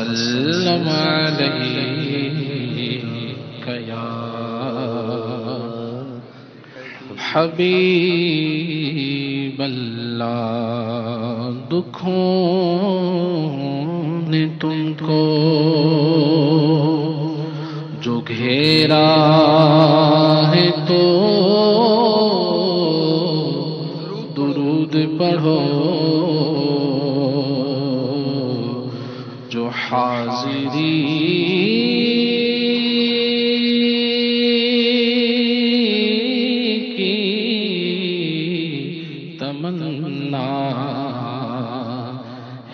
وسلم عليك يا حبیب اللہ. دکھوں نے تم کو جو گھیرا ہے تو درود پڑھو، جو حاضری کی تمنا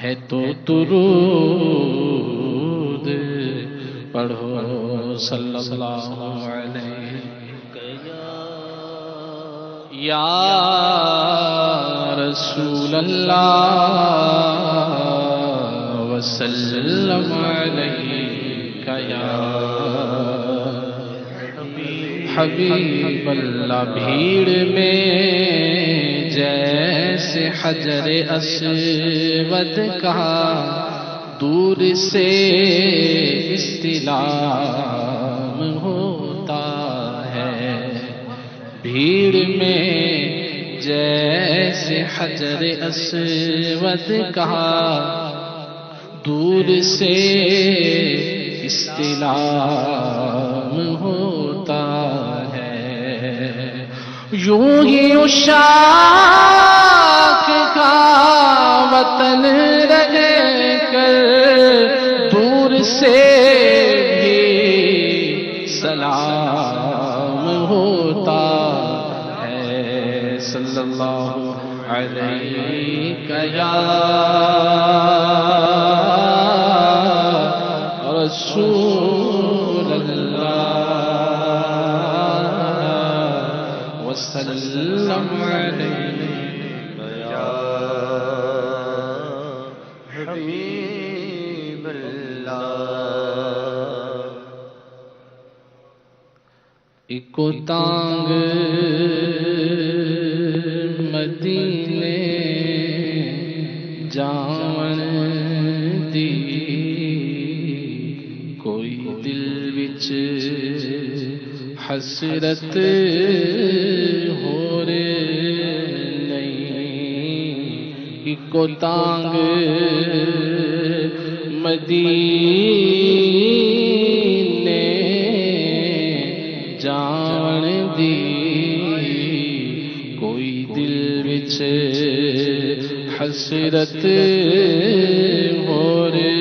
ہے تو درود پڑھو. صلی اللہ علیہ یا رسول اللہ وسلم علیک یا حبیب اللہ. بھیڑ میں جیسے حجر اسود کا دور سے استلام ہوتا ہے. بھیڑ میں جیسے حجر اسود کا دور سے استلام ہوتا ہے. یوں ہی عشاق کا وطن رہ کر دور سے بھی سلام ہوتا ہے. صلی اللہ علیہ یا رسول اللہ وسلم علیک یا حبیب اللہ. اکو تانگ مدینے جان دی کوئی دل وچ حسرت ہو رے نہیں. اکو تانگ مدینے جان دی کوئی دل وچ حسرت ہو رے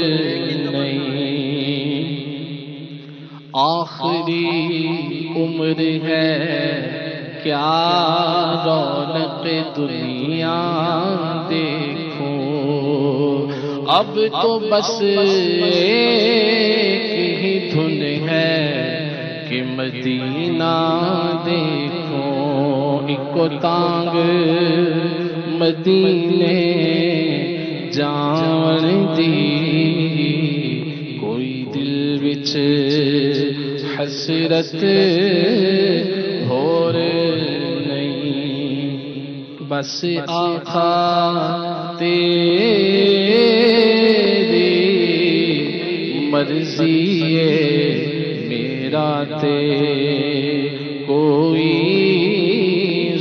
نہیں. آخری عمر ہے کیا رونق دنیا دیکھو، اب تو بس ایک ہی دھن ہے کہ مدینہ دیکھو. اکو تانگ مدینے جان دی کوئی دل وچ حسرت ہو رے نہیں. بس آقا تیری مرضی ہے میرا تے کوئی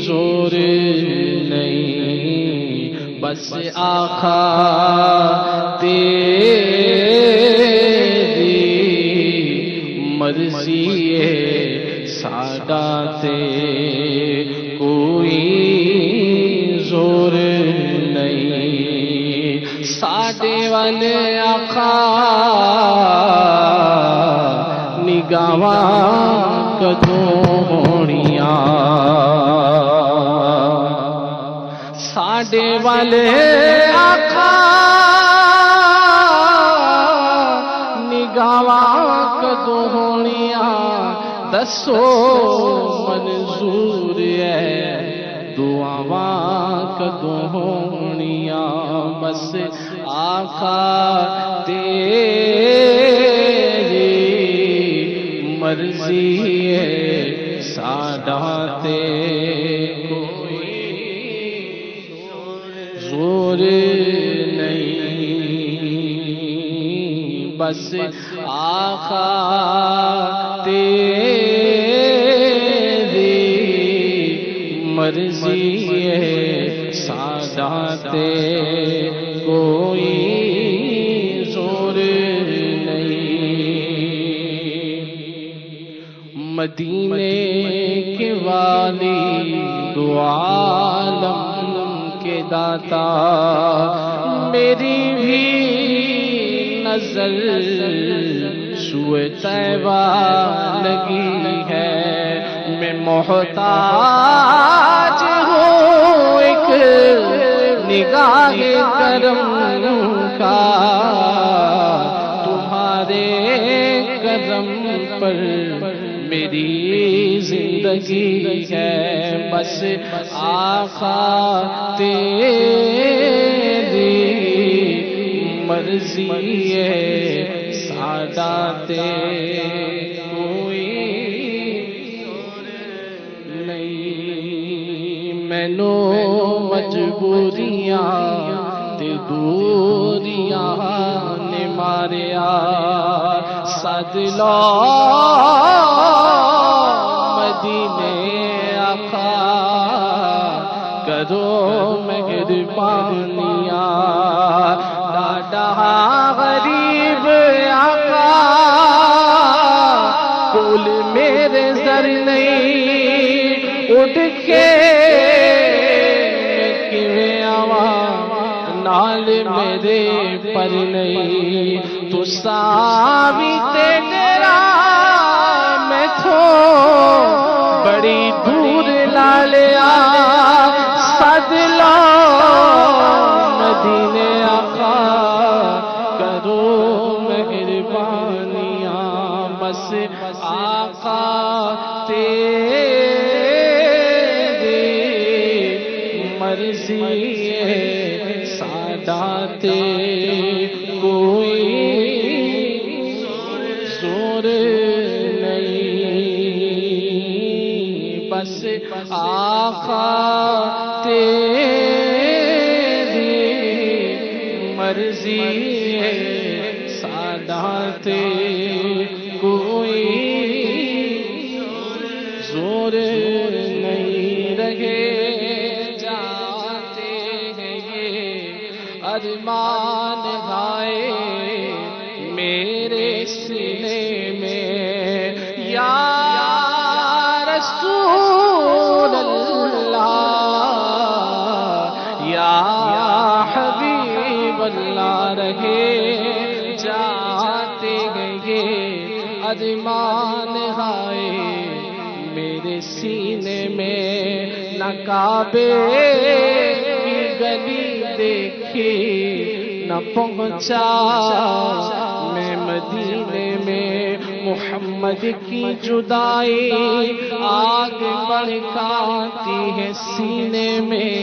زور نہیں. بس آقا تیری مرضی ہے ساڈا تے کوئی زور نہیں. ساڈے والے آقا نگاواں کدوں ہونیاں، ساڈے والے آقا نگاواں کدوں ہونیاں. دسو منظور ہے دعاواں کدوں ہونیاں. بس آقا تیری مرضی ہے ساڈا تے کوئی زور نہیں. بس آقا تیری مرضی ہے، سادات کوئی زور نہیں۔ مدینے کے والی دو عالم کے داتا، میری بھی نظر سوئے طیبہ لگی ہے، میں محتاج ہوں ایک نگاہ کرم کا، تمہارے کرم پر میری زندگی ہے، بس آقا تیری مرضی ہے، سادات کوئی نہیں۔ مینو مجبوریاں تے دوریاں نے ماریا، سد لو مدینے آقا، کرو مہربانیاں، ڈاڈا غریب آقا، پھول میرے زر نہیں، اٹھ کے نال میرے پر نہیں، تو ساوی تیرا میں تھو بڑی دور لالیا، سد لو مدینے آقا، کرو مہربانیاں، بس آقا تیری مرضی ہے، سادات کوئی زور نہیں، بس آقا تیری مرضی ہے، سادات کوئی زور نہیں، رہے جاتے ہیں یہ ارمان گائے میرے سینے میں، یا رسول اللہ یا حبیب اللہ، رہے جاتے ہیں یہ ارمان گائے میرے سینے میں، نہ کعبے کی گلی دیکھی نہ پہنچا میں مدینے میں، محمد کی جدائی آگ بھڑکاتی ہے سینے میں،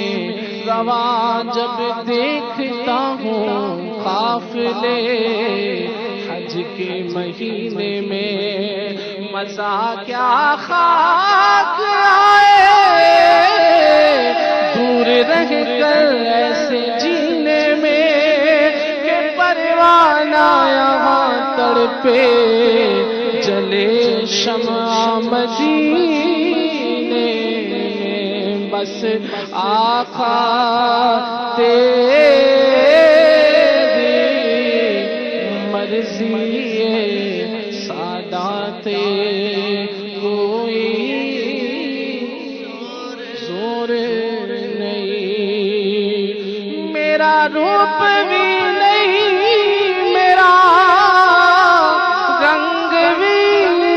رواں جب دیکھتا ہوں قافلے حج کے مہینے میں، مزہ کیا خاک آئے دور رہ کر ایسے جینے میں، کہ پروانہ یہاں تڑپے جلے شمع مدینے میں، بس آقا تیری مرضی ہے، سادات کوئی زور نہیں، میرا روپ بھی نہیں، میرا رنگ بھی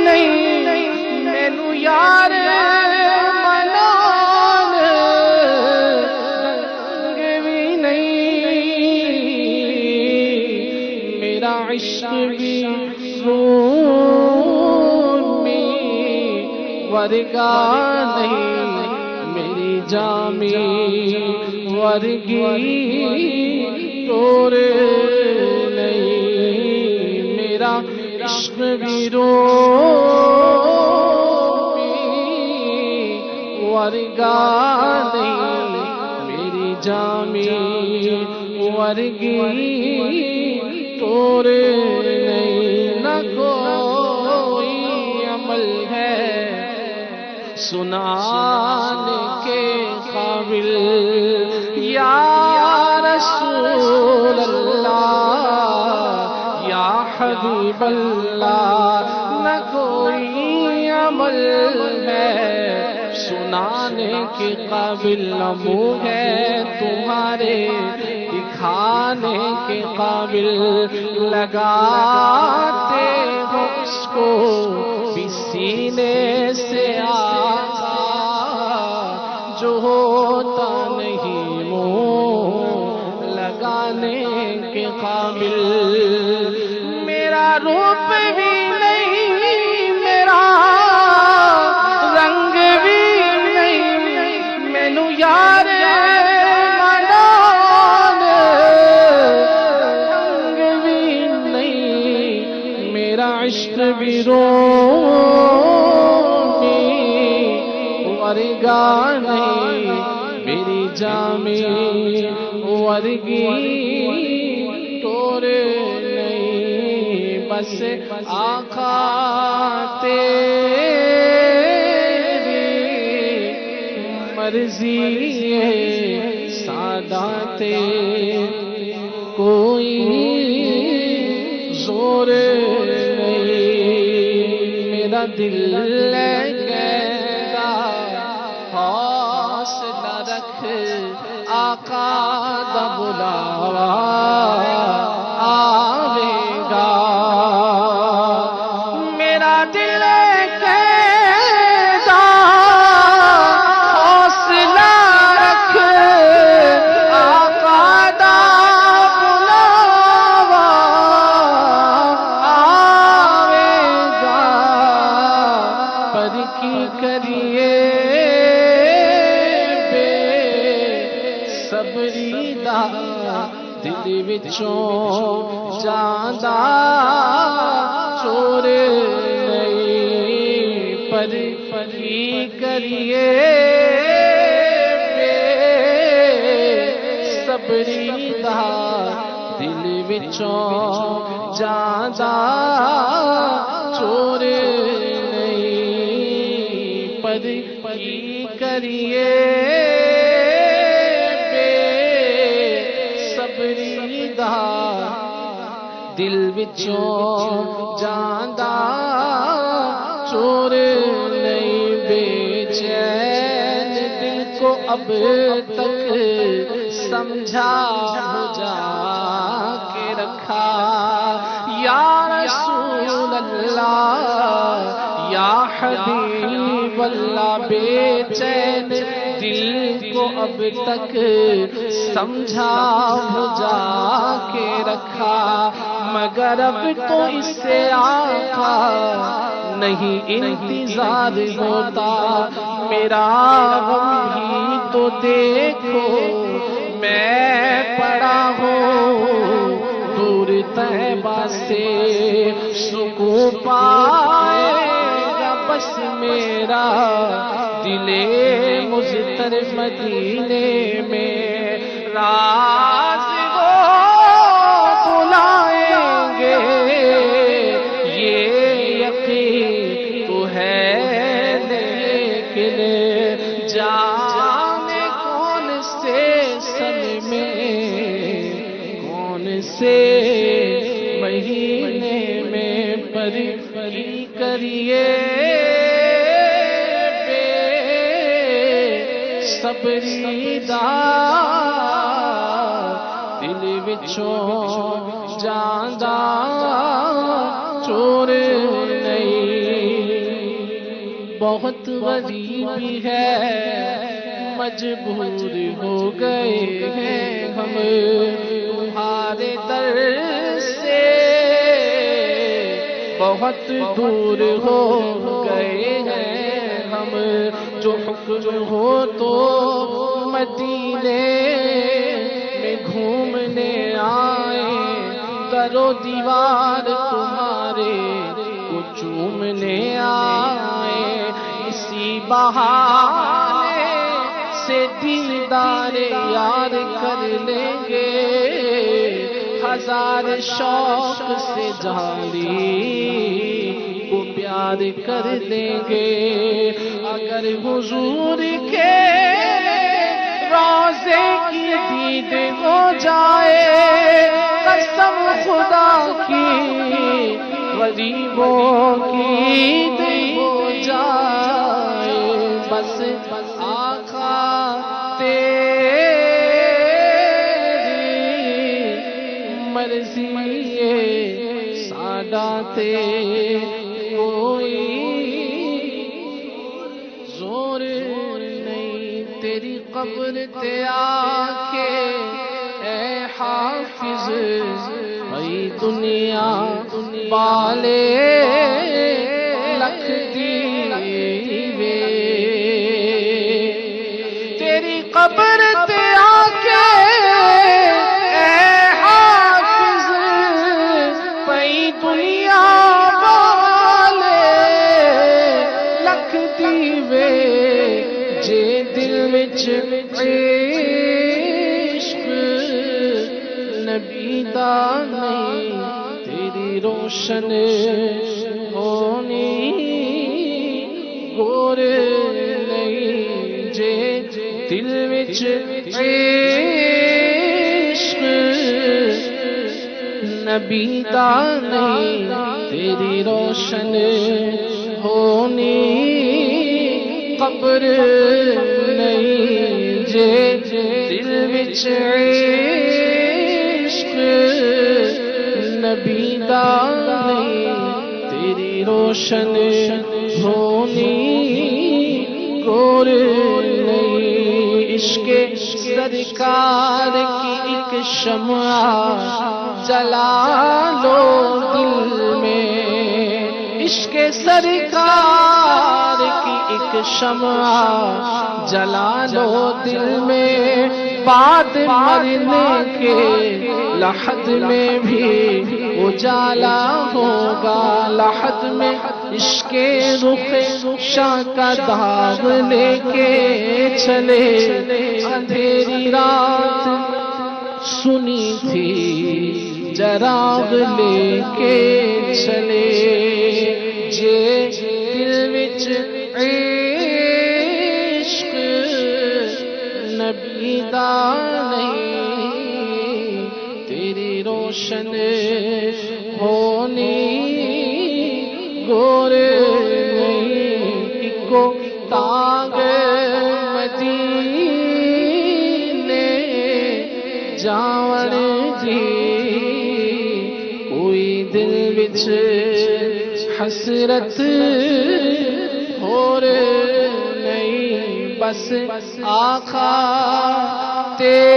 نہیں، مینو یار منان رنگ بھی نہیں، میرا عشق بھی ورگا نہیں، میری جامی ورگی طور نہیں، میرا عشق بھی ورگا نہیں، میری جامی ورگی طور نہیں۔ سنانے کے قابل یا رسول اللہ یا حبیب اللہ نہ کوئی عمل ہے سنانے کے قابل نہ منہ ہے تمہارے دکھانے کے قابل لگاتے ہو اس کو بھی سینے سے آقا جو ہوتا نہیں منہ لگانے کے قابل میرا روپ بھی نہیں میرا رنگ بھی نہیں مینو یار رنگ بھی نہیں میرا عشق بھی ورگا نہیں میری جامی ورگی تورے نہیں بس آقا تیری مرضی ہے سادات کوئی زور نہیں میرا دل حوصلہ رکھ آقا دا بلاوا آوے گا میرا دل کہتا حوصلہ رکھ آقا دا بلاوا آوے گا پر کی کریے صبری دا دل وچوں جاندا چور نہیں پر کی کریے صبری دا دل وچوں جاندا چور نہیں پر کی کریے دل وچوں جاندا چور نہیں بے چین دل کو اب تک سمجھا بجھا کے رکھا یا رسول اللہ یا حبیب اللہ بے چین دل کو اب تک سمجھا بجھا کے رکھا مگر اب تو اس سے آقا نہیں انتظار ہوتا میرا غم ہی تو دیکھو میں پڑا ہوں دور طیبہ سے سکون پائے گا بس میرا دل مضطر مدینے میں راز وہ بلائیں گے یہ یقین تو ہے لیکن جانے کون سے سن میں کون سے مہینے میں پری کریے صبری دا دل وچوں جاندا چور نہیں بہت غریبی ہے مجبور ہو گئے ہیں ہم تمہارے در سے بہت دور ہو گئے ہیں ہم جو حکم ہو تو مدینے میں گھومنے آئے در و دیوار تمہارے کو چومنے آئے اسی بہانے سے دیدار یار کر لیں گے ہزار شوق سے جاری کو پیار پیار کر دیں گے اگر حضور کے روضے کی دید ہو جائے قسم خدا کی غریبوں کی عید ہو جائے بس آقا تیری مرضی سادات کوئی زور نہیں تیری قبر تے آکے اے حافظ بھئی دنیا والے لکھ دیوے تیری قبر تے آکے اے حافظ بھئی دنیا والے لکھ دیوے جے دل وچ عشق نبی دا نہیں تیری روشن ہونی گور نہیں جے دل وچ عشق نبی دا نہیں تیری روشن ہونی قبر نہیں جے دل وچ عشق نبی دا نہیں تیری روشن ہونی گور نہیں عشق سرکار کی ایک شمع جلا لو دل میں عشق سرکار کی ایک شمع جلا لو دل میں بعد مرنے کے لحد میں بھی اجالا ہوگا لحد میں عشق رخ شاہ کا داغ لے کے چلے اندھیری رات سنی تھی چراغ لے کے چلے جے دل وچ عشق نبی دا نہیں تیری روشن ہونی گور نہیں کو تاگ مدینے جاون جی کوئی دل وچ حسرت اور نہیں بس آقا تیری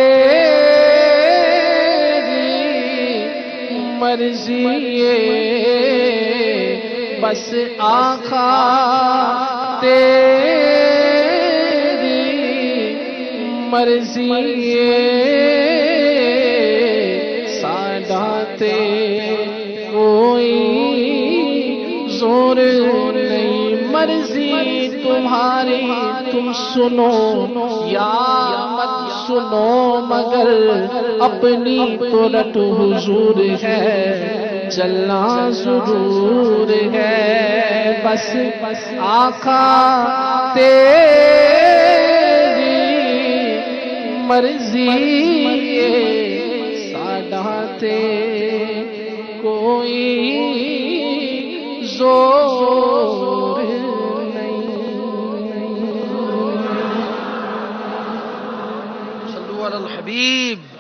مرضی بس آقا تیری مرضی سادات کوئی زور نہیں مرضی تمہاری تم سنو یا مت سنو مگر اپنی تو رٹ حضور ہے چلنا ضرور ہے بس آقا تیری مرضی سادات کوئی زور نہیں صلو علی الحبیب